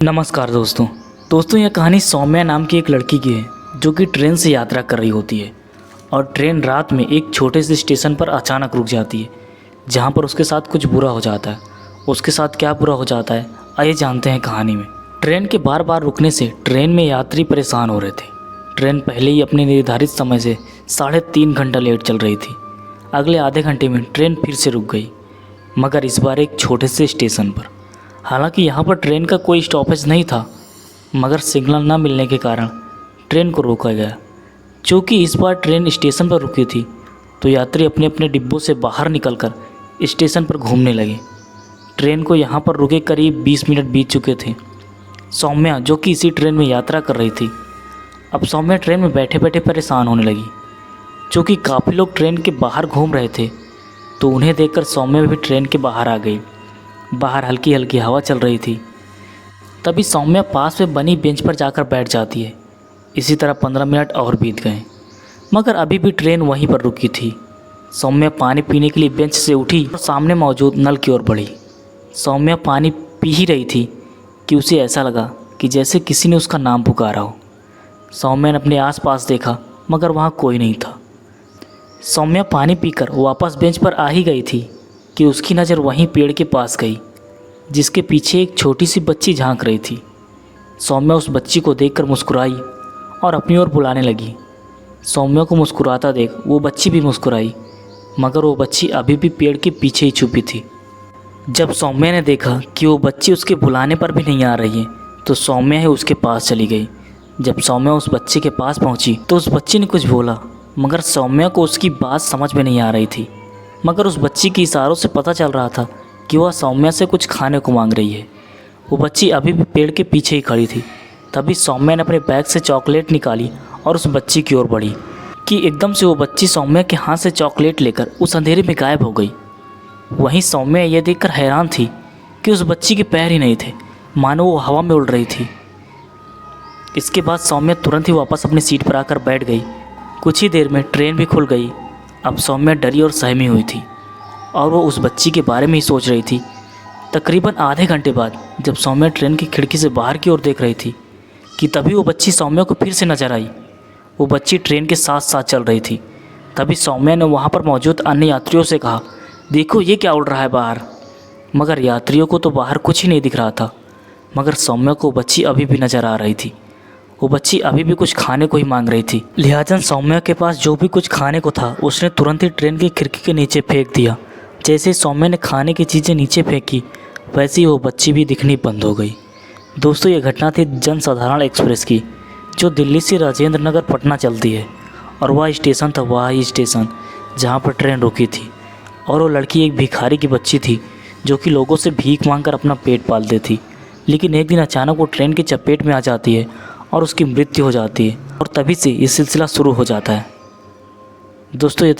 नमस्कार दोस्तों यह कहानी सौम्या नाम की एक लड़की की है जो कि ट्रेन से यात्रा कर रही होती है और ट्रेन रात में एक छोटे से स्टेशन पर अचानक रुक जाती है जहां पर उसके साथ कुछ बुरा हो जाता है। उसके साथ क्या बुरा हो जाता है आइए जानते हैं कहानी में। ट्रेन के बार बार रुकने से ट्रेन में यात्री परेशान हो रहे थे। ट्रेन पहले ही अपने निर्धारित समय से 3.5 घंटा लेट चल रही थी। अगले आधे घंटे में ट्रेन फिर से रुक गई, मगर इस बार एक छोटे से स्टेशन पर। हालांकि यहाँ पर ट्रेन का कोई स्टॉपेज नहीं था, मगर सिग्नल न मिलने के कारण ट्रेन को रोका गया। चूँकि इस बार ट्रेन स्टेशन पर रुकी थी तो यात्री अपने अपने डिब्बों से बाहर निकलकर स्टेशन पर घूमने लगे। ट्रेन को यहाँ पर रुके करीब 20 मिनट बीत चुके थे। सौम्या जो कि इसी ट्रेन में यात्रा कर रही थी, अब सौम्या ट्रेन में बैठे बैठे परेशान होने लगी। चूँकि काफ़ी लोग ट्रेन के बाहर घूम रहे थे तो उन्हें देखकर सौम्या भी ट्रेन के बाहर आ गई। बाहर हल्की हल्की हवा चल रही थी। तभी सौम्या पास में बनी बेंच पर जाकर बैठ जाती है। इसी तरह 15 मिनट और बीत गए, मगर अभी भी ट्रेन वहीं पर रुकी थी। सौम्या पानी पीने के लिए बेंच से उठी और सामने मौजूद नल की ओर बढ़ी। सौम्या पानी पी ही रही थी कि उसे ऐसा लगा कि जैसे किसी ने उसका नाम पुकारा हो। सौम्या ने अपने आसपास देखा, मगर वहाँ कोई नहीं था। सौम्या पानी पीकर वापस बेंच पर आ ही गई थी कि उसकी नज़र वहीं पेड़ के पास गई, जिसके पीछे एक छोटी सी बच्ची झांक रही थी। सौम्या उस बच्ची को देखकर मुस्कुराई और अपनी ओर बुलाने लगी। सौम्या को मुस्कुराता देख वो बच्ची भी मुस्कुराई, मगर वो बच्ची अभी भी पेड़ के पीछे ही छुपी थी। जब सौम्या ने देखा कि वो बच्ची उसके बुलाने पर भी नहीं आ रही है तो सौम्या ही उसके पास चली गई। जब सौम्या उस बच्ची के पास पहुंची तो उस बच्ची ने कुछ बोला, मगर सौम्या को उसकी बात समझ में नहीं आ रही थी। मगर उस बच्ची के इशारों से पता चल रहा था कि वह सौम्या से कुछ खाने को मांग रही है। वो बच्ची अभी भी पेड़ के पीछे ही खड़ी थी। तभी सौम्या ने अपने बैग से चॉकलेट निकाली और उस बच्ची की ओर बढ़ी कि एकदम से वो बच्ची सौम्या के हाथ से चॉकलेट लेकर उस अंधेरे में गायब हो गई। वहीं सौम्या यह देखकर हैरान थी कि उस बच्ची के पैर ही नहीं थे, मानो वो हवा में उड़ रही थी। इसके बाद सौम्या तुरंत ही वापस अपनी सीट पर आकर बैठ गई। कुछ ही देर में ट्रेन भी खुल गई। अब सौम्या डरी और सहमी हुई थी और वो उस बच्ची के बारे में ही सोच रही थी। तकरीबन आधे घंटे बाद जब सौम्या ट्रेन की खिड़की से बाहर की ओर देख रही थी कि तभी वो बच्ची सौम्या को फिर से नजर आई। वो बच्ची ट्रेन के साथ साथ चल रही थी। तभी सौम्या ने वहाँ पर मौजूद अन्य यात्रियों से कहा, देखो ये क्या उड़ रहा है बाहर। मगर यात्रियों को तो बाहर कुछ ही नहीं दिख रहा था, मगर सौम्या को बच्ची अभी भी नज़र आ रही थी। वो बच्ची अभी भी कुछ खाने को ही मांग रही थी। लिहाजा सौम्या के पास जो भी कुछ खाने को था उसने तुरंत ही ट्रेन की खिड़की के नीचे फेंक दिया। जैसे ही सौम्या ने खाने की चीज़ें नीचे फेंकी, वैसे ही वो बच्ची भी दिखनी बंद हो गई। दोस्तों ये घटना थी जनसाधारण एक्सप्रेस की, जो दिल्ली से राजेंद्र नगर पटना चलती है। और वह स्टेशन था वही स्टेशन जहाँ पर ट्रेन रुकी थी। और वो लड़की एक भिखारी की बच्ची थी जो कि लोगों से भीख मांग कर अपना पेट पालती थी। लेकिन एक दिन अचानक वो ट्रेन की चपेट में आ जाती है और उसकी मृत्यु हो जाती है। और तभी से ये सिलसिला शुरू हो जाता है। दोस्तों ये थी